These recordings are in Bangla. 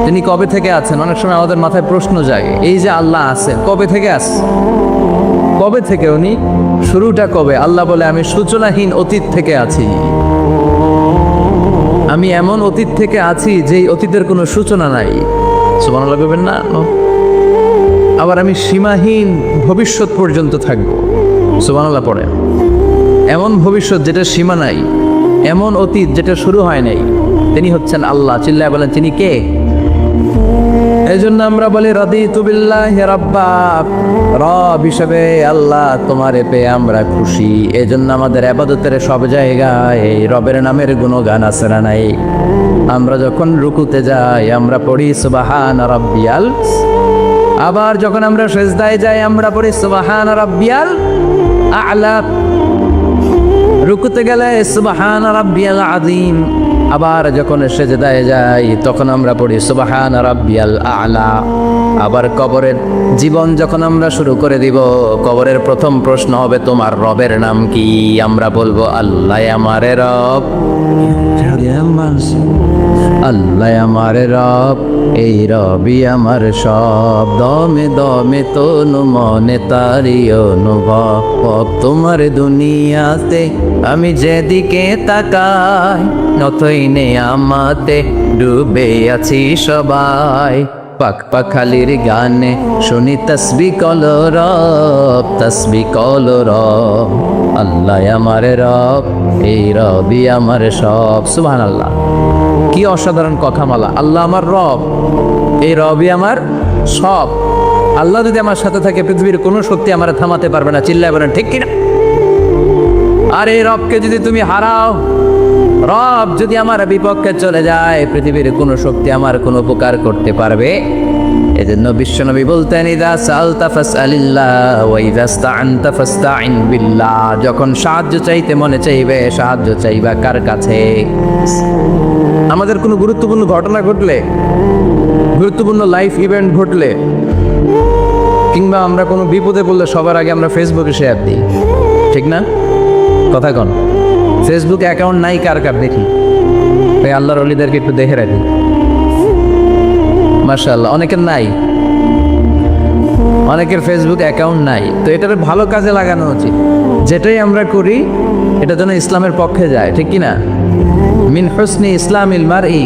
তিনি কবে থেকে আছেন? অনেক সময় আমাদের মাথায় প্রশ্ন জাগে, এই যে আল্লাহ আছেন কবে থেকে আছেন? কবে থেকে উনি? শুরুটা কবে? আল্লাহ বলে আমি সূচনাহীন অতীত থেকে আছি। আমি এমন অতীত থেকে আছি যেই অতীতের কোনো সূচনা নাই। সুবহানাল্লাহ বলবেন না? আবার আমি সীমাহীন ভবিষ্যৎ পর্যন্ত থাকবো। সুবহানাল্লাহ পড়ে। এমন ভবিষ্যৎ যেটা সীমা নাই, এমন অতীত যেটা শুরু হয় নাই, তিনি হচ্ছেন আল্লাহ। চিল্লায় বলেন তিনি কে? এই জন্য আমরা বলি রাদিতু বিল্লাহি রাব্বা, রব হিসেবে আল্লাহ তোমারে পেয়ে আমরা খুশি। এই জন্য আমাদের ইবাদতের সব জায়গায় এই রবের নামের গুণগান আছে না নাই? আমরা যখন রুকুতে যাই আমরা পড়ি সুবহান রাব্বিয়াল, আবার যখন আমরা সিজদায় যাই আমরা পড়ি সুবহান রাব্বিয়াল আ'লা। রুকুতে গেলে সুবহান রাব্বিয়াল আযীম, আবার যখন সিজদায় যাই তখন আমরা পড়ি সুবহান রাব্বিয়াল আ'লা। আবার কবরের জীবন যখন আমরা শুরু করে দিব, কবরের প্রথম প্রশ্ন হবে তোমার রবের নাম কি? আমরা বলবো আল্লাহ আমারে রব, আল্লাহ আমারে রব, এই রবি আমার সব। দমে দমে তনু মনে তারি অনুভব, তোমার দুনিয়াতে আমি যেদিকে তাকাই নতই নে আমাতে ডুবে আছি সবাই। পাক পাখালির গানে শুনি তসবি কলো রব, তসবি কলো রব, আল্লাহ আমার রব, এই রবি আমার সব। সুবহানাল্লাহ, কি অসাধারণ কথামালা! আল্লাহ আমার রব, এই রবি আমার সব। আল্লাহ যদি আমার সাথে থাকে পৃথিবীর কোনো শক্তি আমার থামাতে পারবে না। চিল্লায় বলেন ঠিক কিনা? আর এই রবকে যদি তুমি হারাও, রব যদি আমার বিপক্ষে চলে যায়, পৃথিবীর কোনো শক্তি আমার কোনো উপকার করতে পারবে? এজন্য বিশ্বনবী বলতেন ইযা সাআলতা ফাসআলিল্লাহ ওয়া ইযা ইসতাআনতা ফাসতাইন বিল্লাহ। যখন সাহায্য চাইতে মনে চাইবে, সাহায্য চাইবা কার কাছে? আমাদের কোনো গুরুত্বপূর্ণ ঘটনা ঘটলে, গুরুত্বপূর্ণ লাইফ ইভেন্ট ঘটলে, কিংবা আমরা কোনো বিপদে পড়লে সবার আগে আমরা ফেসবুকে শেয়ার দিই, ঠিক না? কথা কন। ফেসবুক অ্যাকাউন্ট নাই কার কার দেখি, তাই আল্লাহর ওলিদেরকে একটু দেখে রাখি। মাশাআল্লাহ, অনেকের নাই, অনেকের ফেসবুক অ্যাকাউন্ট নাই। তো এটার ভালো কাজে লাগানো উচিত। যেটাই আমরা করি এটা যেন ইসলামের পক্ষে যায়, ঠিক কিনা? মিন হুসনি ইসলামিল মারই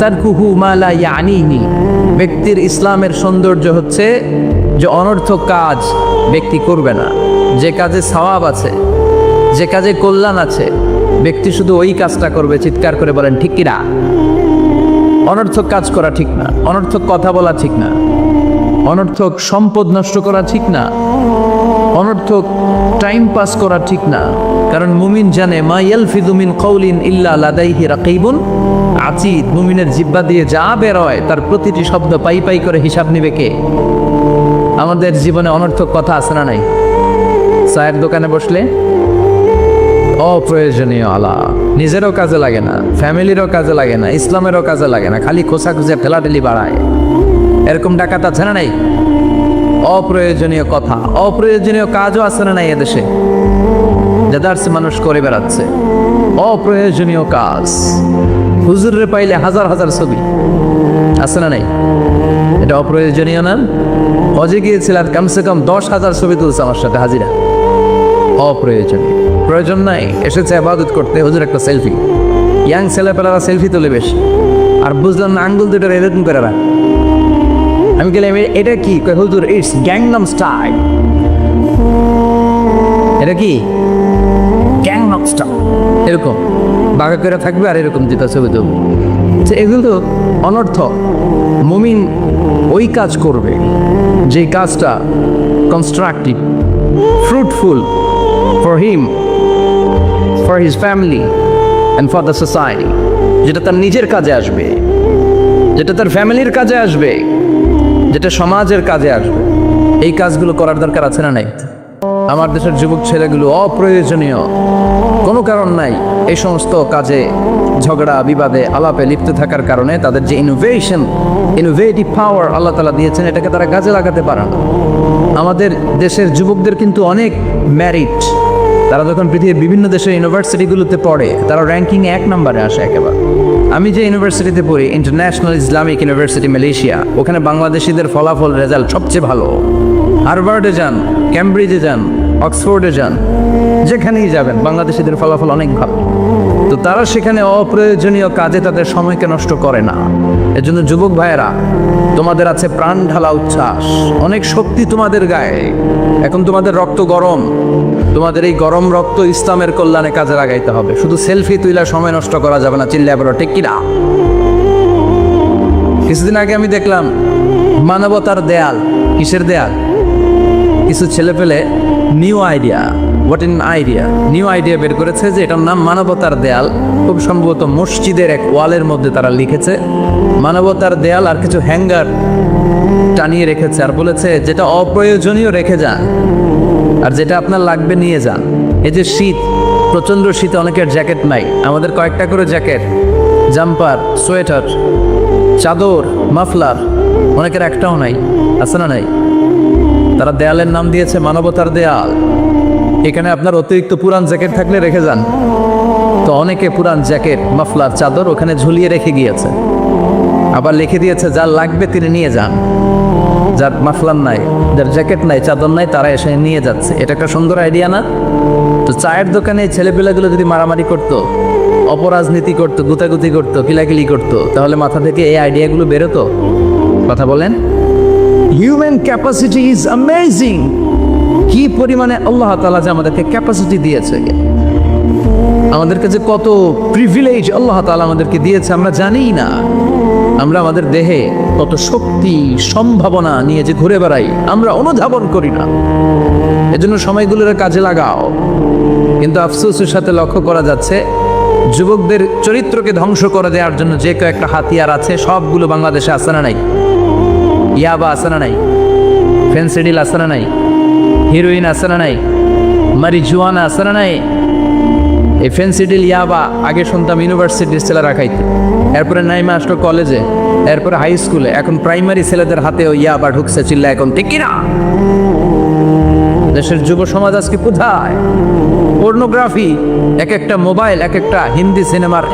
তারকুহু মা লা ইয়ানিহি। ব্যক্তির ইসলামের সৌন্দর্য হচ্ছে যে অনর্থক কাজ ব্যক্তি করবে না। যে কাজে সওয়াব আছে, যে কাজে কল্যাণ আছে, ব্যক্তি শুধু ওই কাজটা করবে। চিৎকার করে বলেন ঠিক কিনা? অনর্থক কাজ করা ঠিক না, অনর্থক কথা বলা ঠিক না, অনর্থক সম্পদ নষ্ট করা ঠিক না, অনর্থক টাইম পাস করা ঠিক না। কারণ মুমিন জানে মা ইয়ালফিযু মিন কাউলিন ইল্লা লাদাইহি রাকিবুন আতীদ। মুমিনের জিহ্বা দিয়ে যা বের হয় তার প্রতিটি শব্দ পাই পাই করে হিসাব নেবে কে? আমাদের জীবনে অনর্থক কথা আছে না নাই? চায়ের দোকানে বসলে অপ্রয়োজনীয় আলাপ, নিজেরও কাজে লাগে না, ফ্যামিলিরও কাজে লাগে না, ইসলামেরও কাজে লাগে না, খালি খোঁচা খুঁজে ঠেলাঠেলি বাড়ায়। এরকম ডাকাত আছে না নাই? অপ্রয়োজনীয় কথা, অপ্রয়োজনীয় কাজও আছে না নাই এদেশে? যাদারসে মানুষ করে বেড়াচ্ছে অপ্রয়োজনীয় কাজ। হুজুরে পাইলে হাজার হাজার ছবি আছে না নাই? এটা অপ্রয়োজনীয় না? হজে গিয়েছিলাম, কমসে কম 10,000 ছবি তুলছে আমার সাথে হাজিরা। অপ্রয়োজনীয়, প্রয়োজন নাই। এসেছে ইবাদত করতে, হুজুর একটা সেলফি। ইয়াং ছেলেপেলারা সেলফি তোলে বেশি। আর বুঝলাম না, আঙ্গুল দুটো এরকম করে রাখ। আমি গেলাম এটা কি? হুজুর ইটস গ্যাংনাম স্টাইল। এটা কি? Gangnam style. এরকম বাঁকা করে থাকবে আর এরকম যেটা ছবি তুলবে। এগুলো অনর্থক। মুমিন ওই কাজ করবে যে কাজটা constructive, fruitful for him, for his family and for the society। যেটা তার নিজের কাজে আসবে, যেটা তার ফ্যামিলির কাজে আসবে, যেটা সমাজের কাজে আসবে, এই কাজগুলো করার দরকার আছে না নাই? আমার দেশের যুবক ছেলেগুলো অপ্রয়োজনীয় কোনো কারণ নাই এই সমস্ত কাজে ঝগড়া বিবাদে আলাপে লিপ্ত থাকার কারণে তাদের যে ইনোভেটিভ পাওয়ার আল্লাহ তাআলা দিয়েছেন এটাকে তারা কাজে লাগাতে পারে না। আমাদের দেশের যুবকদের কিন্তু অনেক ম্যারিট, তারা যখন পৃথিবীর বিভিন্ন দেশের ইউনিভার্সিটিগুলোতে পড়ে তারা র্যাঙ্কিংয়ে 1 নম্বরে আসে একেবারে। আমি যে ইউনিভার্সিটিতে পড়ি, ইন্টারন্যাশনাল ইসলামিক ইউনিভার্সিটি মালয়েশিয়া, ওখানে বাংলাদেশিদের ফলাফল রেজাল্ট সবচেয়ে ভালো। হার্ভার্ডে যান, ক্যামব্রিজে যান, অক্সফোর্ডে যান, যেখানেই যাবেন বাংলাদেশিদের ফলাফল অনেক ভালো। তো তারা সেখানে অপ্রয়োজনীয় কাজে তাদের সময়কে নষ্ট করে না। এজন্য যুবক ভাইয়েরা, তোমাদের আছে প্রাণ ঢালা উচ্ছ্বাস, অনেক শক্তি তোমাদের গায়ে। এখন তোমাদের রক্ত গরম, তোমাদের এই গরম রক্ত ইসলামের কল্যাণে কাজে লাগাইতে হবে। শুধু সেলফি তুইলা সময় নষ্ট করা যাবে না, চিল্লা বলো ঠিক কিনা? কিছুদিন আগে আমি দেখলাম মানবতার দেয়াল। কিসের দেয়াল? কিছু ছেলে পেলে নিউ আইডিয়া বের করেছে যে এটার নাম মানবতার দেয়াল। খুব সম্ভবত মসজিদের এক ওয়ালের মধ্যে তারা লিখেছে মানবতার দেয়াল, আর কিছু হ্যাঙ্গার টানিয়ে রেখেছে, আর বলেছে যেটা অপ্রয়োজনীয় রেখে যান, আর যেটা আপনার লাগবে নিয়ে যান। এই যে শীত, প্রচন্ড শীতে অনেকের জ্যাকেট নাই, আমাদের কয়েকটা করে জ্যাকেট, জাম্পার, সোয়েটার, চাদর, মাফলার, অনেকের একটাও নাই, আছে না নাই? তারা দেয়ালের নাম দিয়েছে মানবতার দেয়াল। এখানে আপনার অতিরিক্ত পুরান জ্যাকেট থাকলে রেখে যান। তো অনেকে পুরান জ্যাকেট, মাফলার, চাদর ওখানে ঝুলিয়ে রেখে গিয়েছে। আবার লিখে দিয়েছে যার লাগবে তিনি নিয়ে যান। যার মাফলার নাই, যার জ্যাকেট নাই, চাদর নাই, তারা এসে নিয়ে যাচ্ছে। এটা একটা সুন্দর আইডিয়া না? তো চায়ের দোকানে ছেলেপেলেগুলো যদি মারামারি করতো, অপরাজনীতি করতো, গুতাগুতি করতো, কিলাকিলি করতো, তাহলে মাথা থেকে এই আইডিয়াগুলো বেরোতো? কথা বলেন। Human capacity is amazing. কি পরিমাণে আল্লাহ তাআলা যে আমাদেরকে ক্যাপাসিটি দিয়েছে, আমাদেরকে যে কত প্রিভিলেজ আল্লাহ তাআলা আমাদেরকে দিয়েছে আমরা জানিই না। আমরা আমাদের দেহে কত শক্তি, সম্ভাবনা নিয়ে যে ঘুরে বেড়াই, আমরা অনুধাবন করি না। এজন্য সময়গুলোর কাজে লাগাও। কিন্তু আফসোসের সাথে লক্ষ্য করা যাচ্ছে যুবকদের চরিত্রকে ধ্বংস করে দেওয়ার জন্য যে কয়েকটা হাতিয়ার আছে সবগুলো বাংলাদেশে আছে না নাই? ইয়াবা আছে না নাই? ফেন্সিডিল আছে না নাই? হিরোইন আছে না নাই? মারিজুয়ানা আছে না নাই? এই ফেন্সিডিল, ইয়াবা আগে শুনতাম ইউনিভার্সিটির ছেলেরা খাইতে, এরপরে নাইমা আসলো কলেজে, এরপরে হাই স্কুলে, এখন প্রাইমারি ছেলেদের হাতেও ইয়াবা ঢুকছে। চিল্লা এখন ঠিক কিনা? দেশের যুব সমাজ আজকে কোথায়? পর্নোগ্রাফি, এক একটা মোবাইল এক একটা হিন্দি সিনেমার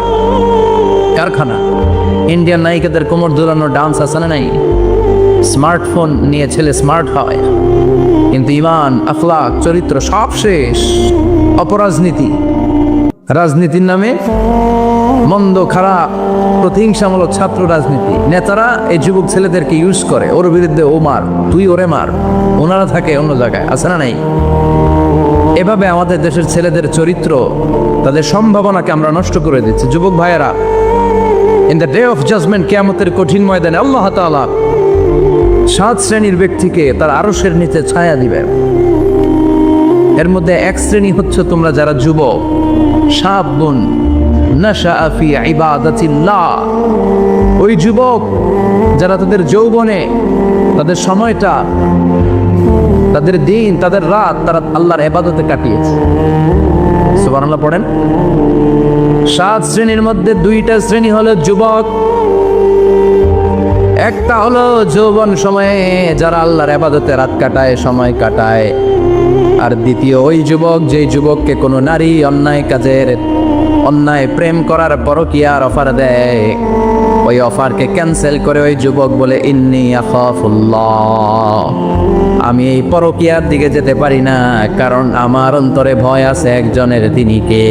কারখানা। ইন্ডিয়ান নায়িকাদের কোমর দোলানো ডান্স আছে না নাই? স্মার্টফোন নিয়ে ছেলে স্মার্ট হয়, কিন্তু ইমান, আখলাক, চরিত্র সব শেষ। অপরাজনীতি, রাজনীতির নামে মন্দ, খারাপ, প্রতিহিংসামূলক ছাত্র রাজনীতি। নেতারা এই যুবক ছেলেদেরকে ইউজ করে, ওর বিরুদ্ধে ও মার, তুই ওরে মার, ওনারা থাকে অন্য জায়গায়, আছে না নাই? এভাবে আমাদের দেশের ছেলেদের চরিত্র, তাদের সম্ভাবনাকে আমরা নষ্ট করে দিচ্ছি। যুবক ভাইয়েরা, in the day of judgment, কিয়ামতের কঠিন ময়দানে আল্লাহ তাআলা 7 শ্রেণীর ব্যক্তিকে তার আরশের নিচে ছায়া দিবেন। এর মধ্যে এক শ্রেণী হচ্ছে তোমরা যারা যুবক, শাবুন নাশাআ ফি ইবাদাতিল্লাহ। ওই যুবক যারা তাদের যৌবনে, তাদের সময়টা, তাদের দিন, তাদের রাত তারা আল্লাহর ইবাদতে কাটিয়েছে। সুবহানাল্লাহ পড়েন। 7 শ্রেণীর মধ্যে 2টা শ্রেণী হলো যুবক। একটা হলো যৌবন সময়ে যারা আল্লাহর ইবাদতে রাত কাটায়, সময় কাটায়। আর দ্বিতীয় ওই যুবক, যেই যুবককে কোনো নারী অন্যায় কাজের, অন্যায় প্রেম করার পরকীয়ার অফার দেয়, ওই অফারকে ক্যান্সেল করে ওই যুবক বলে ইন্নী আখাফুল্লাহ, আমি এই পরকীয়ার দিকে যেতে পারি না, কারণ আমার অন্তরে ভয় আছে একজনের, তিনি কে?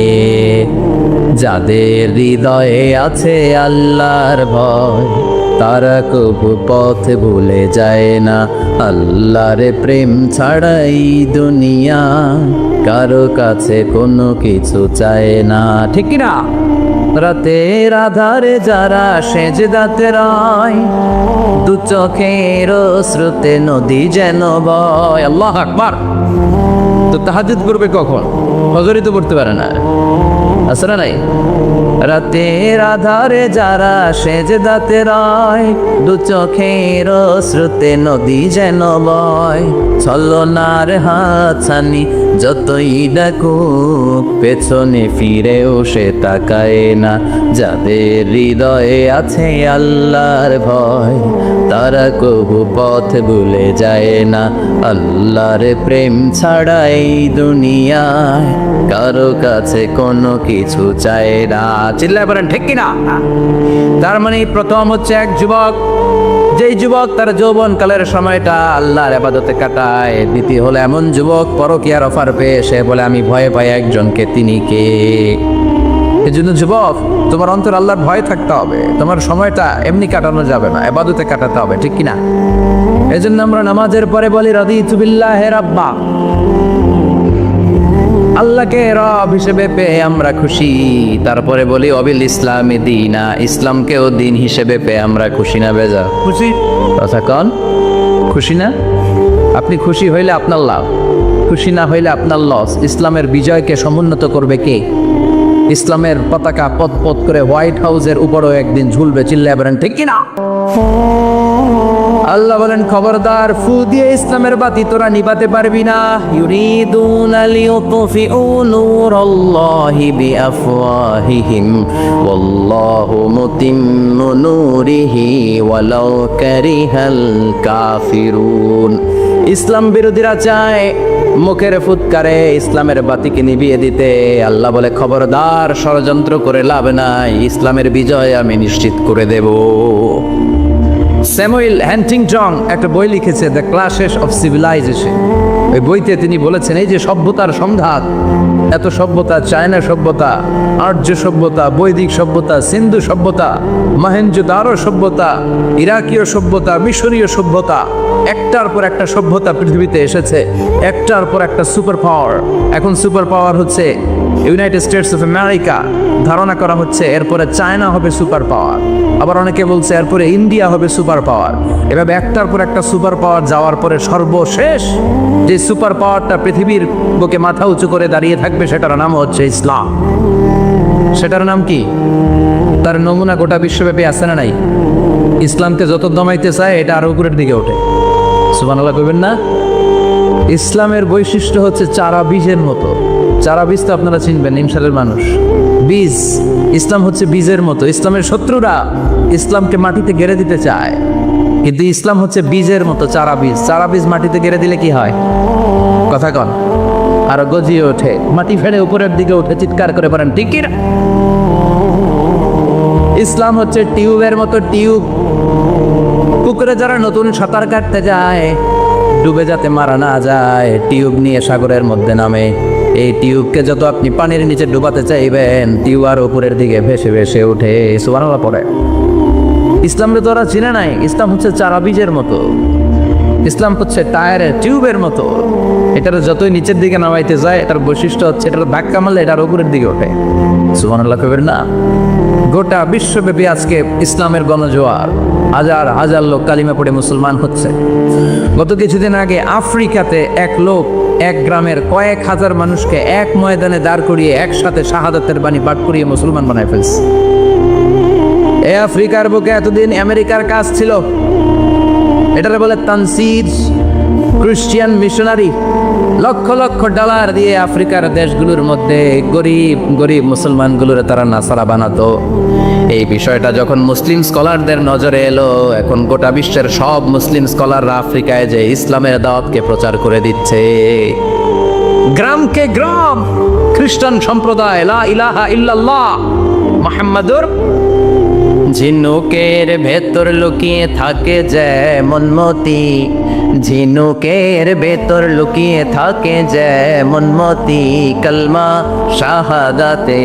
যাদের হৃদয়ে আছে আল্লাহর ভয়, তারা কবু পথ ভুলে যায় না। আল্লাহর প্রেম ছাড়াই দুনিয়া কারো কাছে কোনো কিছু চায় না, ঠিক না? রাতের আধারে যারা সেজদাতে রয়, দু চোখের শ্রুতে নদী যেন বয়। আল্লাহু আকবার। তো তাহাজ্জুদ করবে কখন? ফজরই তো পড়তে পারে না, আছে না নাই? রাতের আধারে যারা সেজদাতে রয়, দু চোখের শ্রুতে নদী যেন বয়। ছলনার হাতছানি যতই ডাকুক, পেছনে ফিরেও সে তাকায় না। যাদের হৃদয়ে আছে আল্লাহর ভয়, তারা কবু পথ ভুলে যায় না। আল্লাহর প্রেম ছাড়া এই দুনিয়ায় কারো কাছে কোনো কিছু চায় না। চিল্লায় বলেন ঠিক কিনা? তার মানে প্রথম হচ্ছে এক যুবক, যেই যুবক তার যৌবন কালের সময়টা আল্লাহর ইবাদতে কাটায়। দ্বিতীয় হলো এমন যুবক পরকীয়ার অফার পেয়ে সে বলে আমি ভয় পাই একজনকে, তিনি কে? এই জন্য যুবক, তোমার অন্তর আল্লাহর ভয় থাকতে হবে। তোমার সময়টা এমনি কাটানো যাবে না, ইবাদতে কাটাতে হবে, ঠিক কিনা? এই জন্য আমরা নামাজের পরে বলি রাদিতু বিল্লাহি রাব্বা, আল্লাহকে রব হিসেবে পেয়ে আমরা খুশি। তারপরে বলি অবিল ইসলামে দিনা, ইসলামকেও দিন হিসেবে পেয়ে আমরা খুশি না বেজা? খুশি। কথা কন, খুশি না? আপনি খুশি হইলে আপনার লাভ, খুশি না হইলে আপনার লস। ইসলামের বিজয়কে সমুন্নত করবে কে? ইসলামের পতাকা পথ পথ করে হোয়াইট হাউসের উপরেও একদিন ঝুলবে। চিল্লায় বলেন ঠিক কিনা? আল্লাহ বলেন খবরদার, ফু দিয়ে ইসলামের বাতি তোরা নিভাতে পারবি না। ইউরিদুনা লিয়ুতফিউ নূরাল্লাহি বিআফওয়াহিহিম ওয়াল্লাহু মুতিম্মু নূরিহি ওয়ালাউ কারিহাল কাফিরুন। ইসলাম বিরোধীরা চায় মুখের ফুৎকারে ইসলামের বাতিকে নিভিয়ে দিতে। আল্লাহ বলে খবরদার, ষড়যন্ত্র করে লাভ নাই, ইসলামের বিজয় আমি নিশ্চিত করে দেব। স্যামুয়েল হ্যান্টিংটন একটা বই লিখেছে, দ্য ক্লাশেস অফ সিভিলাইজেশন। ওই বইতে তিনি বলেছেন এই যে সভ্যতার সংঘাত, এত সভ্যতা, চায়না সভ্যতা, আর্য সভ্যতা, বৈদিক সভ্যতা, সিন্ধু সভ্যতা, মহেঞ্জোদারো সভ্যতা, ইরাকীয় সভ্যতা, মিশরীয় সভ্যতা, একটার পর একটা সভ্যতা পৃথিবীতে এসেছে, একটার পর একটা সুপার পাওয়ার। এখন সুপার পাওয়ার হচ্ছে ইউনাইটেড স্টেটস অফ আমেরিকা, ধারণা করা হচ্ছে এরপরে চায়না হবে সুপার পাওয়ার, আবার অনেকে বলছে এরপরে ইন্ডিয়া হবে সুপার পাওয়ার। এভাবে একটার পর একটা সুপার পাওয়ার যাওয়ার পরে সর্বশেষ যে সুপার পাওয়ারটা পৃথিবীর বুকে মাথা উঁচু করে দাঁড়িয়ে থাকবে সেটার নাম হচ্ছে ইসলাম। সেটার নাম কি? তার নমুনা গোটা বিশ্বব্যাপী আছে না নাই? ইসলামকে যত দমাইতে চায় এটা আরো উপরের দিকে ওঠে। সুবহানাল্লাহ কইবেন না? ইসলামের বৈশিষ্ট্য হচ্ছে চারা বীজের মতো। চারা বীজ তো আপনারা চিনবেন, নিমসালের মানুষ। বীজ, ইসলাম হচ্ছে বীজের মতো। ইসলামের শত্রুরা ইসলামকে মাটিতে গেড়ে দিতে চায়, কিন্তু ইসলাম হচ্ছে বীজের মতো, চারা বীজ। চারা বীজ মাটিতে গেড়ে দিলে কি হয়? কথা কন। আরো গজিয়ে ওঠে, মাটি ফেড়ে উপরের দিকে উঠে চিৎকার করে পড়েন ঠিক কি না? ইসলাম হচ্ছে টিউবের মতো। টিউব, পুকুরে যারা নতুন সাঁতার কাটতে যায় ডুবে যাতে মারা না যায়, টিউব নিয়ে সাগরের মধ্যে নামে। এই টিউবকে যত আপনি পানির নিচে ডুবাতে চাইবেন, টিউব আর উপরের দিকে ভেসে ভেসে উঠে। সুবহানাল্লাহ পড়ে। ইসলামকে তো ওরা চিনে নাই। ইসলাম হচ্ছে চারা বীজের মতো, ইসলাম হচ্ছে টায়ারের টিউবের মতো। এটার যতই নিচের দিকে নামাইতে যায়, এটার বৈশিষ্ট্য হচ্ছে এটার ধাক্কা মারলে এটার উপরের দিকে ওঠে। সুবহানাল্লাহ কইবেন না? গোটা বিশ্বব্যাপী আজকে ইসলামের গণজোয়ার, হাজার হাজার লোক কালিমা পড়ে মুসলমান হচ্ছে। গত কিছুদিন আগে আফ্রিকাতে এক লোক এক গ্রামের কয়েক হাজার মানুষকে এক ময়দানে দাঁড় করিয়ে একসাথে শাহাদাতের বাণী পাঠ করিয়ে মুসলমান বানায় ফেলছে। এই আফ্রিকার বুকে এতদিন আমেরিকার কাজ ছিল, এটারে বলে Tansir, Christian missionary. Lakh lakh dollar দিয়ে আফ্রিকার দেশগুলোর মধ্যে গরিব গরিব মুসলমানগুলোর তারা নাসারা বানাতো। এই বিষয়টা যখন মুসলিম স্কলারদের নজরে এলো, এখন গোটা বিশ্বের সব মুসলিম স্কলাররা আফ্রিকায় যে ইসলামের দাওয়াতকে প্রচার করে দিচ্ছে। গ্রামকে গ্রাম খ্রিস্টান সম্প্রদায় লা ইলাহা ইল্লাল্লাহ মুহাম্মাদুর। ঝিনুকের ভেতর লুকিয়ে থাকে যেমন মতি, ঝিনুকের ভেতর লুকিয়ে থাকে যেমন মতি, কলমা শাহাদাতে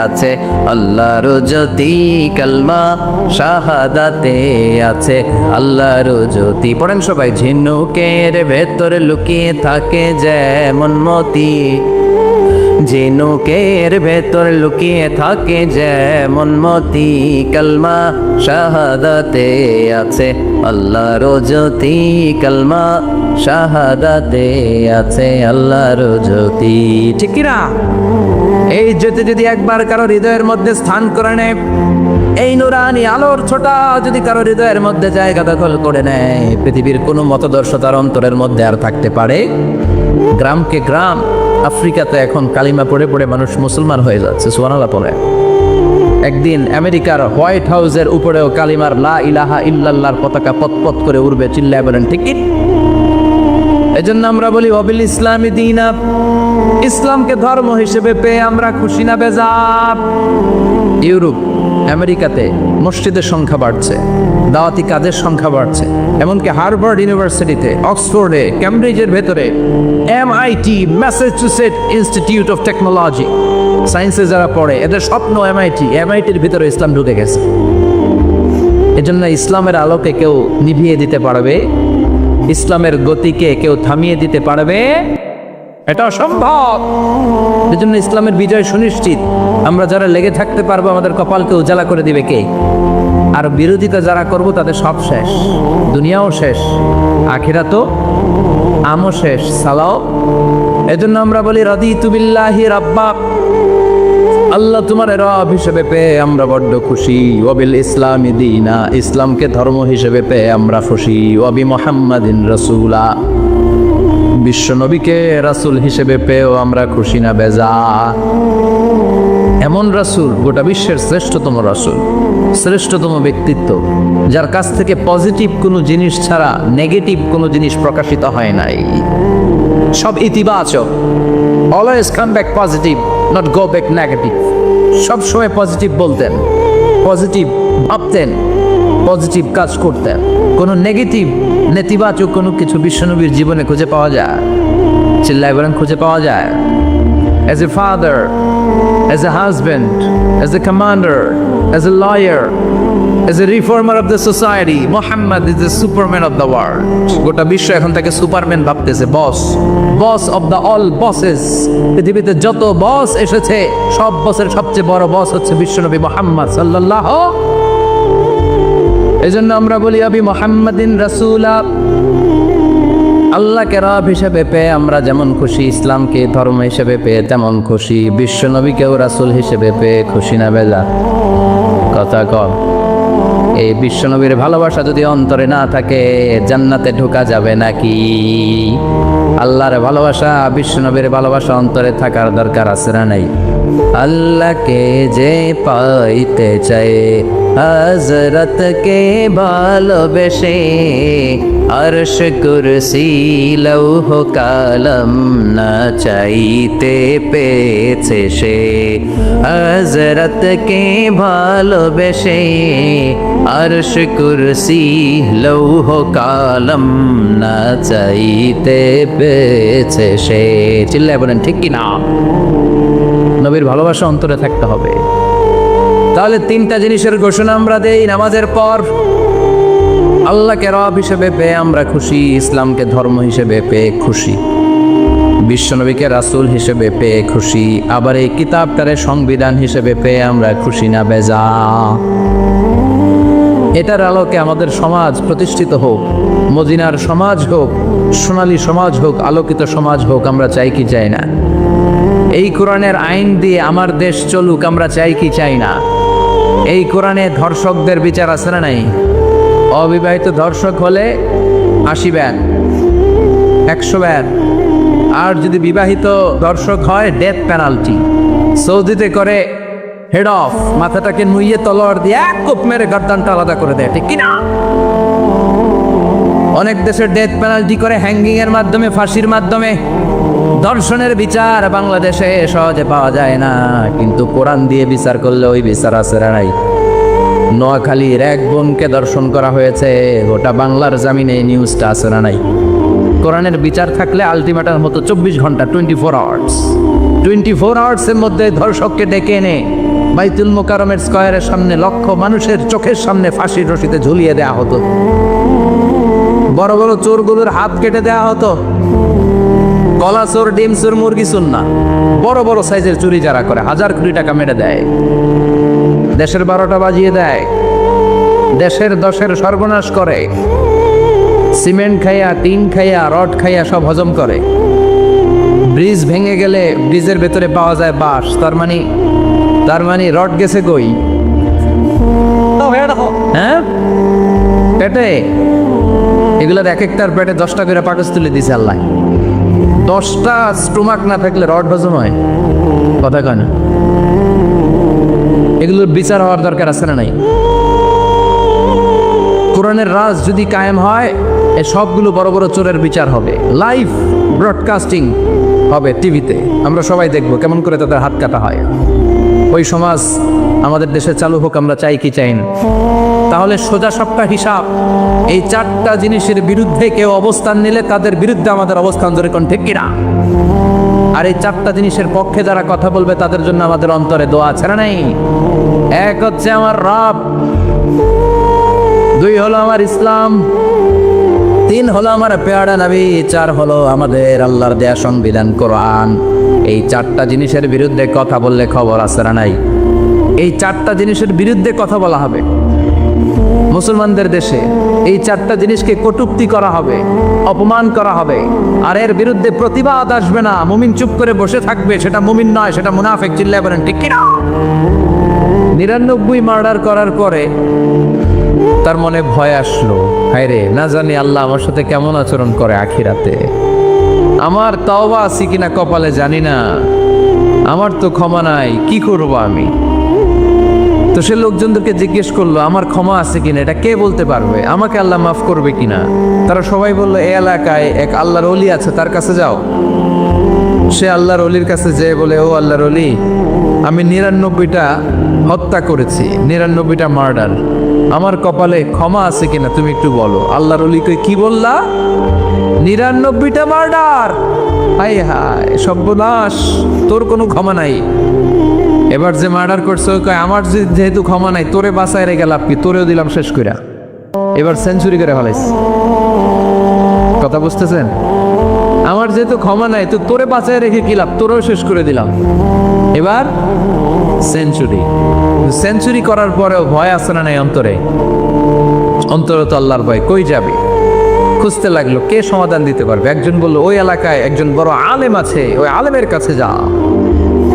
আছে আল্লাহর জ্যোতি, কলমা শাহাদাতে আছে আল্লাহর জ্যোতি। পড়েন সবাই। ঝিনুকের ভেতর লুকিয়ে থাকে যেমন মতি, ঝিনুকের ভেতর লুকিয়ে থাকে যেমন মতি, কলমা শাহাদাতে আছে আল্লাহর জ্যোতি, কলমা শাহাদাতে আছে আল্লাহর জ্যোতি। ঠিক কি না? এই জ্যোতি যদি একবার কারো হৃদয়ের মধ্যে স্থান করে নেয়, এই নুরানি আলোর ছোটা যদি কারো হৃদয়ের মধ্যে জায়গা দখল করে নেয়, পৃথিবীর কোনো মতদর্শ তার অন্তরের মধ্যে আর থাকতে পারে? গ্রামকে গ্রাম আফ্রিকাতে এখন কালিমা পড়ে পড়ে মানুষ মুসলমান হয়ে যাচ্ছে। সুবহানাল্লাহ পড়ে। একদিন আমেরিকার হোয়াইট হাউসের উপরেও কালিমার লা ইলাহা ইল্লাল্লাহর পতাকা পতপত করে উড়বে, চিল্লায় বলেন ঠিক কি? এজন্য আমরা বলি ওয়াবিল ইসলামি দীনা, ইসলামকে ধর্ম হিসেবে পেয়ে আমরা খুশি না বেজার। ইউরোপ আমেরিকাতে মসজিদের সংখ্যা বাড়ছে, দাওয়াতি কাজের সংখ্যা বাড়ছে, এমনকি হার্ভার্ড ইউনিভার্সিটিতে, অক্সফোর্ডে, ক্যামব্রিজের ভেতরে, MIT Massachusetts institute of technology, সায়েন্সে যারা পড়ে এদের স্বপ্ন MITর ভিতরে ইসলাম ঢুকে গেছে। এজন্য ইসলামের আলোকে কেউ নিভিয়ে দিতে পারবে, ইসলামের গতিকে কেউ থামিয়ে দিতে পারবে? এটা অসম্ভব। এজন্য ইসলামের বিজয় সুনিশ্চিত। আমরা যারা লেগে থাকতে পারবো আমাদের কপালকে উজালা করে দিবে কে? আর বিরোধিতা যারা করব তাদের সব শেষ, দুনিয়াও শেষ, আখিরাতও আমও শেষ, সালাও। এজন্য আমরা বলি রাদিতু বিল্লাহি রাব্বা, আল্লাহ তোমার রব হিসেবে পেয়ে আমরা বড্ড খুশি। ওয়াবিল ইসলামি দীনা, ইসলামকে ধর্ম হিসেবে পেয়ে আমরা খুশি। ওয়াবি মুহাম্মাদিন রাসূলা, বিশ্ব নবীকে রাসূল হিসেবে পেয়েও আমরা খুশি না বেজা। এমন রাসূল, গোটা বিশ্বের শ্রেষ্ঠতম রাসূল, শ্রেষ্ঠতম ব্যক্তিত্ব, যার কাছ থেকে পজিটিভ কোনো জিনিস ছাড়া নেগেটিভ কোনো জিনিস প্রকাশিত হয় নাই, সব ইতিবাচক। Always come back positive, not go back negative. সব সময় পজিটিভ বলতেন, পজিটিভ ভাবতেন, পজিটিভ কাজ করতেন। কোনো নেগেটিভ নেতিবাচক কোনো কিছু বিশ্বনবীর জীবনে খুঁজে পাওয়া যায়? চিল্লায় বলেন খুঁজে পাওয়া যায়? As a father, as a husband, as a commander, as a lawyer, as a reformer of the society, Muhammad is the superman of the world. গোটা বিশ্ব এখন তাকে সুপারম্যান ভাবতেছে, বস অফ দ্য অল বসেস। পৃথিবীতে যত বস এসেছে সব বসের সবচেয়ে বড় বস হচ্ছে বিশ্বনবী মুহাম্মদ সাল্লাল্লাহু। এজন্য আমরা বলি আবি মুহাম্মাদিন রাসূলা, আল্লাহকে রব হিসেবে পেয়ে আমরা যেমন খুশি, ইসলামকে ধর্ম হিসেবে পেয়ে তেমন খুশি, বিশ্বনবীকেও রাসূল হিসেবে পেয়ে খুশি না বেজা? কথা কম। এই বিশ্বনবীর ভালোবাসা যদি অন্তরে না থাকে জান্নাতে ঢোকা যাবে নাকি? আল্লাহর ভালোবাসা, বিশ্বনবীর ভালোবাসা অন্তরে থাকার দরকার আছে না নাই? আল্লাহকে যে পাইতে চায় হযরতকে ভালোবেসে, আরশ কুরসি লৌহ কালাম না চাইতে পেয়েছে সে। হযরতকে ভালোবেসে আরশ কুরসি লৌহ কালাম না চাইতে পেয়েছে সে। চিল্লায় বলেন ঠিক কিনা? নবীর ভালোবাসা অন্তরে থাকতে হবে। তাহলে তিনটা জিনিসের ঘোষণা আমরা দেই নামাজের পর। আল্লাহকে রব হিসেবে পেয়ে আমরা খুশি, ইসলামকে ধর্ম হিসেবে পেয়ে খুশি, বিশ্বনবীকে রাসূল হিসেবে পেয়ে খুশি, আবার এই কিতাবটারে সংবিধান হিসেবে পেয়ে আমরা খুশি না বেজা? এটার আলোকে আমাদের সমাজ প্রতিষ্ঠিত হোক, মদিনার সমাজ হোক, সোনালী সমাজ হোক, আলোকিত সমাজ হোক, আমরা চাই কি চাই না? এই কোরআনের আইন দিয়ে আমার দেশ চলুক, আমরা চাই কি চাই না? এই কোরআনে ধর্ষকদের বিচার আছে না নাই? অবিবাহিত ধর্ষক হলে 80 ব্যান, 100 ব্যান। আর যদি বিবাহিত ধর্ষক হয় ডেথ পেনাল্টি। সৌদিতে করে হেড অফ, মাথাটাকে নুইয়ে তলোয়ার দিয়ে এক কোপ মেরে গর্দানটা আলাদা করে দেয়, ঠিক কিনা? অনেক দেশের ডেথ পেনাল্টি করে হ্যাঙ্গিং এর মাধ্যমে, ফাঁসির মাধ্যমে। দর্শনের বিচার বাংলাদেশে সহজে পাওয়া যায় না, কিন্তু কোরআন দিয়ে বিচার করলে ওই বিচার আছে না নাই? নোয়াখালীর এক বোনকে দর্শন করা হয়েছে, গোটা বাংলার জামিনে নিউজটা আছে না নাই? কোরআনের বিচার থাকলে আলটিমেটাম হতো 24 ঘন্টা, 24 আওয়ার্স। 24 আওয়ার্সের মধ্যে ধর্ষককে ডেকে এনে বাইতুল মোকাররমের স্কয়ারের সামনে লক্ষ মানুষের চোখের সামনে ফাঁসির রশিতে ঝুলিয়ে দেওয়া হতো। বড় বড় চোরগুলোর হাত কেটে দেওয়া হতো। কলা চোর, ডিম চোর, মুরগি চোর না, বড় বড় সাইজের চুরি যারা করে 1000 কোটি টাকা মেরে দেয়, দেশের 12টা বাজিয়ে দেয়, দেশের 10-এর সর্বনাশ করে, সিমেন্ট খাইয়া, টিন খাইয়া, রড খাইয়া সব হজম করে। ব্রিজ ভেঙে গেলে ব্রিজের ভেতরে পাওয়া যায় বাঁশ, তার মানে রড গেছে কই? হ্যাঁ, পেটে। এগুলোর এক একটার পেটে 10টা করে পাকস তুলে দিছে আল্লাহ। 10টা স্টোমাক না থাকলে রড হজম হয়? কথা কয় না। এগুলোর বিচার হওয়ার দরকার আছে না নাই? কোরআনের রাজ যদি কায়েম হয়, এই সবগুলো বড় বড় চোরের বিচার হবে, লাইভ ব্রডকাস্টিং হবে টিভিতে, আমরা সবাই দেখব কেমন করে তাদের হাত কাটা হয়। ওই সমাজ আমাদের দেশে চালু হোক, আমরা চাই কি চাই না? তাহলে সোজা সবটা হিসাব, এই চারটা জিনিসের বিরুদ্ধে কেউ অবস্থান নিলে তাদের বিরুদ্ধে আমাদের অবস্থান ধরে কোন ঠিক কিনা? আর এই চারটা জিনিসের পক্ষে যারা কথা বলবে তাদের জন্য আমাদের অন্তরে দোয়া ছাড়া নাই। এক হচ্ছে আমার রব, দুই হলো আমার ইসলাম, তিন হলো আমার পেয়ারা নবী, চার হলো আমাদের আল্লাহর দেয়া সংবিধান কোরআন। এই চারটা জিনিসের বিরুদ্ধে কথা বললে খবর আছে না নাই? এই চারটা জিনিসের বিরুদ্ধে কথা বলা হবে মুসলমানদের দেশে। এই চারটা জিনিসকে কটূক্তি করা হবে, অপমান করা হবে, আর এর বিরুদ্ধে প্রতিবাদ আসবে না। মুমিন চুপ করে বসে থাকবে, সেটা মুমিন নয়, সেটা মুনাফিক। চিল্লায় বলেন ঠিক কিনা? 99 মার্ডার করার পরে তার মনে ভয় আসলো, হায় রে, না জানি আল্লাহ আমার সাথে কেমন আচরণ করে আখিরাতে। আমার তওবা আছে কিনা কপালে জানি না, আমার তো ক্ষমা নাই, কি করব আমি? তো সে লোকজনদেরকে জিজ্ঞেস করলো, আমার ক্ষমা আছে কিনা, এটা কে বলতে পারবে? আমাকে আল্লাহ মাফ করবে কিনা? তারা সবাই বললো, এই এলাকায় এক আল্লাহর ওলি আছে, তার কাছে যাও। সে আল্লাহর ওলির কাছে যেয়ে বলে, ও আল্লাহর ওলি, আমি 99টা হত্যা করেছি, 99টা মার্ডার, আমার কপালে ক্ষমা আছে কিনা তুমি একটু বলো। আল্লাহর ওলি কই, কি বললা? 99টা মার্ডার? হায় হায় সর্বনাশ, তোর কোনো ক্ষমা নাই। এবার যে মার্ডার করছে ওই কয়, আমার যেহেতু ক্ষমা নাই, তোরে বাঁচায় রেখে লাভ কি, তোরেও দিলাম শেষ কইরা। এবার সেঞ্চুরি করে ফেলাইছে। কথা বুঝতেছেন? আমার যেহেতু ক্ষমা নাই, তো তোরে বাঁচায় রেখে কি লাভ, তোরেও শেষ করে দিলাম। এবার সেঞ্চুরি। সেঞ্চুরি করার পরেও ভয় আসে না নাই অন্তরে? অন্তরে তো আল্লাহর ভয়। কই যাবে? খুঁজতে লাগলো কে সমাধান দিতে পারবে। একজন বললো, ওই এলাকায় একজন বড় আলেম আছে, ওই আলেমের কাছে যা।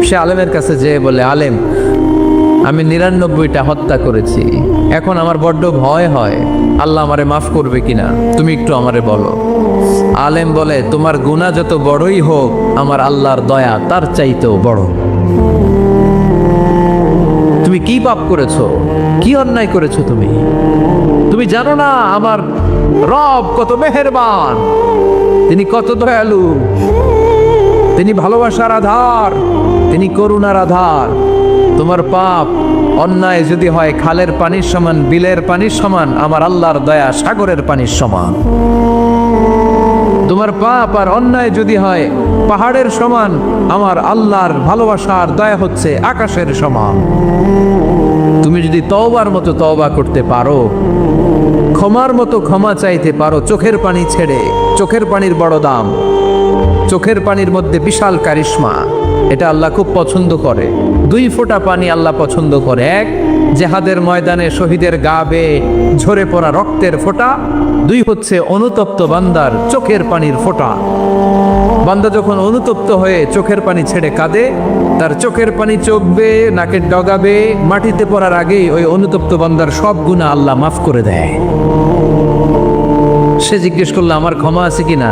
সে আলেমের কাছে যেয়ে বলে, আলেম, আমি 99টা হত্যা করেছি, এখন আমার বড্ড ভয় হয়, আল্লাহ আমারে মাফ করবে কিনা, তুমি একটু আমারে বলো। আলেম বলে, তোমার গুনাহ যত বড়ই হোক, আমার আল্লাহর দয়া তার চাইতেও বড়। তুমি কি পাপ করেছো, কি অন্যায় করেছো তুমি? তুমি জানো না আমার রব কত মেহেরবান, তিনি কত দয়ালু, তিনি ভালোবাসার আধার, তিনি করুণার আধার। তোমার পাপ অন্যায় যদি হয় খালের পানির সমান, বিলের পানির সমান, আমার আল্লাহর দয়া সাগরের পানির সমান। তোমার পাপ আর অন্যায় যদি হয় পাহাড়ের সমান, আমার আল্লাহর ভালোবাসার দয়া হচ্ছে আকাশের সমান। তুমি যদি তওবার মতো তওবা করতে পারো, ক্ষমার মতো ক্ষমা চাইতে পারো, চোখের পানি ছেড়ে, চোখের পানির বড় দাম, চোখের পানির মধ্যে বিশাল কারিশমা, এটা আল্লাহ খুব পছন্দ করে। 2 ফোঁটা পানি আল্লাহ পছন্দ করে। এক, জেহাদের ময়দানে শহীদের গা বেয়ে ঝরে পড়া রক্তের ফোঁটা। 2 হচ্ছে অনুতপ্ত বান্দার চোখের পানির ফোঁটা। বান্দা যখন অনুতপ্ত হয়ে চোখের পানি ছেড়ে কাঁদে, তার চোখের পানি চোখ বেয়ে নাকের ডগা বেয়ে মাটিতে পড়ার আগেই ওই অনুতপ্ত বান্দার সব গুনাহ আল্লাহ মাফ করে দেয়। সে জিজ্ঞেস করলো, আমার ক্ষমা আছে কিনা?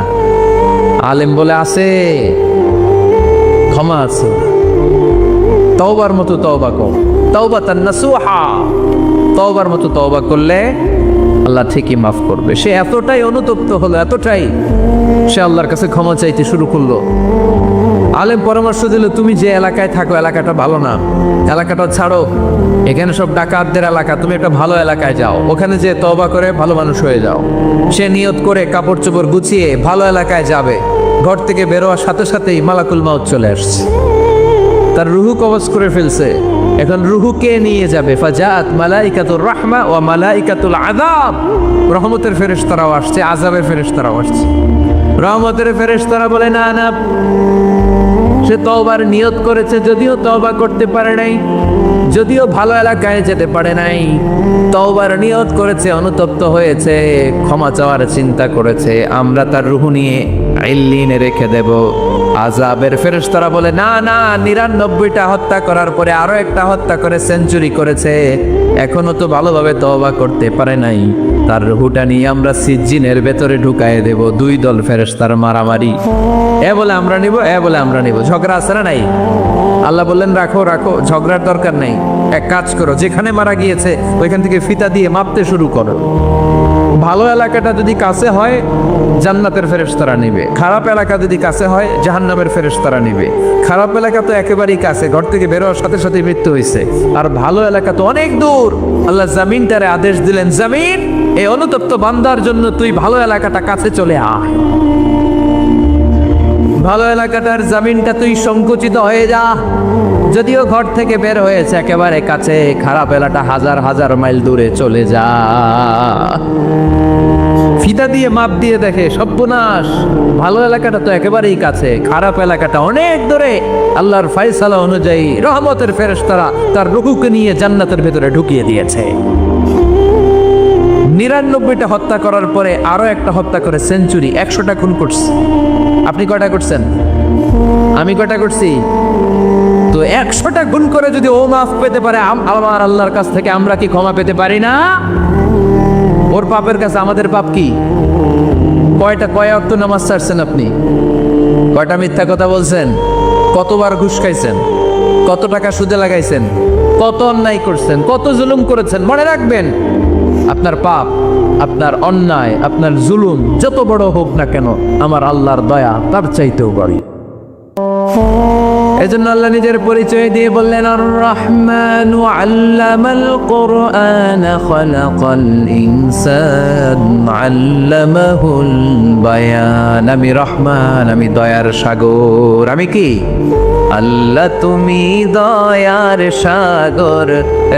আলেম বলে, আছে, ক্ষমা আছে। তওবার মতো তওবা কর, তাওবাতান নাসুহা। তওবার মতো তওবা করলে আল্লাহ ঠিকই মাফ করবে। সে এতটাই অনুতপ্ত হলো, এতটাই, সে আল্লাহর কাছে ক্ষমা চাইতে শুরু করলো। আলেম পরামর্শ দিল, তুমি যে এলাকায় থাকো এলাকাটা ভালো না, এলাকাটা ছাড়ো, এখানে সব ডাকাতদের এলাকা, তুমি একটা ভালো এলাকায় যাও, ওখানে যে তওবা করে ভালো মানুষ হয়ে যাও। সে নিয়ত করে কাপড় চোপড় গুছিয়ে ভালো এলাকায় যাবে। ঘর থেকে বেরোয়ার সাথে সাথেই মালাকুল মাউত চলে আসছে, তার রুহু কবজ করে ফেলছে। এখন রুহুকে নিয়ে যাবে। ফাজাত মালাইকাতুর রাহমা ওয়া মালাইকাতুল আযাব। রহমতের ফেরেশতারাও আসছে, আযাবের ফেরেশতারাও আসছে। রহমতের ফেরেশতারা বলে, না না, সে তওবার নিয়ত করেছে, যদিও তওবা করতে পারে নাই, যদিও ভালো এলাকায় যেতে পারে নাই, তওবার নিয়ত করেছে, অনুতপ্ত হয়েছে, ক্ষমা চাওয়ার চিন্তা করেছে, আমরা তার রুহু নিয়ে ইল্লিনে রেখে দেব, আযাবের ফেরেশতারা বলে না না, 99টা হত্যা করার পরে আরো একটা হত্যা করে সেঞ্চুরি করেছে, এখনো তো ভালোভাবে তওবা করতে পারে নাই, তার রুহটা নিয়ে আমরা সিজ্জিনের ভেতরে ঢুকায়ে দেব। দুই দল ফেরেশতার মারামারি, এ বলে আমরা নিব, এ বলে আমরা নিব, ঝগড়া আছে না নাই? আল্লাহ বললেন রাখো রাখো, ঝগড়ার দরকার নেই, এক কাজ করো, যেখানে মারা গিয়েছে ওইখান থেকে ফিতা দিয়ে মাপতে শুরু করো। ভালো এলাকাটা যদি কাছে হয় জান্নাতের ফেরেশতারা নিবে, খারাপ এলাকা যদি কাছে হয় জাহান্নামের ফেরেশতারা নিবে। খারাপ এলাকা তো একেবারেই কাছে, ঘর থেকে বের হওয়ার সাথে সাথে মৃত্যু হয়েছে, আর ভালো এলাকা তো অনেক দূর। আল্লাহ জামিনটারে আদেশ দিলেন, জামিন এই অনুতপ্ত বান্দার জন্য তুই ভালো এলাকাটা কাছে চলে আয়, ভালো এলাকাটার জামিনটা তুই সংকুচিত হয়ে যা, যদিও ঘর থেকে বের হয়েছে একেবারে কাছে, খারাপ এলাকা হাজার হাজার মাইল দূরে চলে যা। ফিতা দিয়ে মাপ দিয়ে দেখে সর্বনাশ, ভালো এলাকাটা তো একেবারেই কাছে, খারাপ এলাকাটা অনেক দূরে। আল্লাহর ফয়সালা অনুযায়ী রহমতের ফেরেশতারা তার রূহকে নিয়ে জান্নাতের ভেতরে ঢুকিয়ে দিয়েছে। 99টা হত্যা করার পরে আরো একটা হত্যা করে সেঞ্চুরি, 100টা খুন করছে। আপনি কয়টা করছেন? আমি কয়টা করছি? তো 100টা খুন করে যদি ও মাফ পেতে পারে আমার আল্লাহর কাছ থেকে, আমরা কি ক্ষমা পেতে পারি না? ওর পাপের কাছে আমাদের পাপ কি? কয় ওয়াক্ত নামাজ ছাড়ছেন আপনি? কয়টা মিথ্যা কথা বলছেন? কতবার ঘুষ খাইছেন? কত টাকা সুদে লাগাইছেন? কত অন্যায় করছেন? কত জুলুম করেছেন? মনে রাখবেন, আপনার পাপ, আপনার অন্যায়, আপনার জুলুম যত বড় হোক না কেন, আমার আল্লাহর দয়া তার চাইতেও বড়। এজন্য আল্লাহ নিজের পরিচয় দিয়ে বললেন, আর রহমানু আল্লামাল কুরআন খালাকাল ইনসান আল্লামাহুল বায়ান। আমি রহমান, আমি দয়ার সাগর। আমি কি? আল্লাহ তুমি দয়ার সাগর,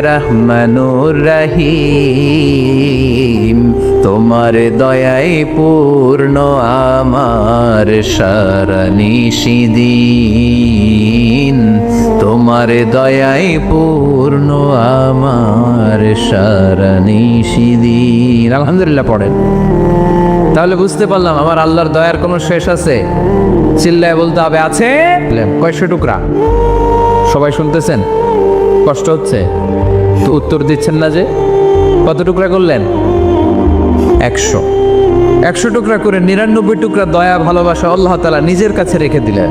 রহমানুর রহিম, তোমার দয়ায় পূর্ণ আমার সারা নিশিদিন, তোমার দয়ায় পূর্ণ আমার সারা নিশিদিন। আলহামদুলিল্লাহ পড়েন, তাহলে বুঝতে পারলাম আমার আল্লাহর দয়ার কোনো শেষ আছে? চিল্লায় বলতে হবে আছে। কয়শো টুকরা? সবাই শুনতেছেন? কষ্ট হচ্ছে তো উত্তর দিচ্ছেন না যে? কত টুকরা করলেন? 100 টুকরা করে 99 টুকরা দয়া ভালোবাসা আল্লাহ তাআলা নিজের কাছে রেখে দিলেন,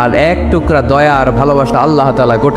আর 1 টুকরা দয়া আর ভালোবাসা আল্লাহ তাআলা গোটা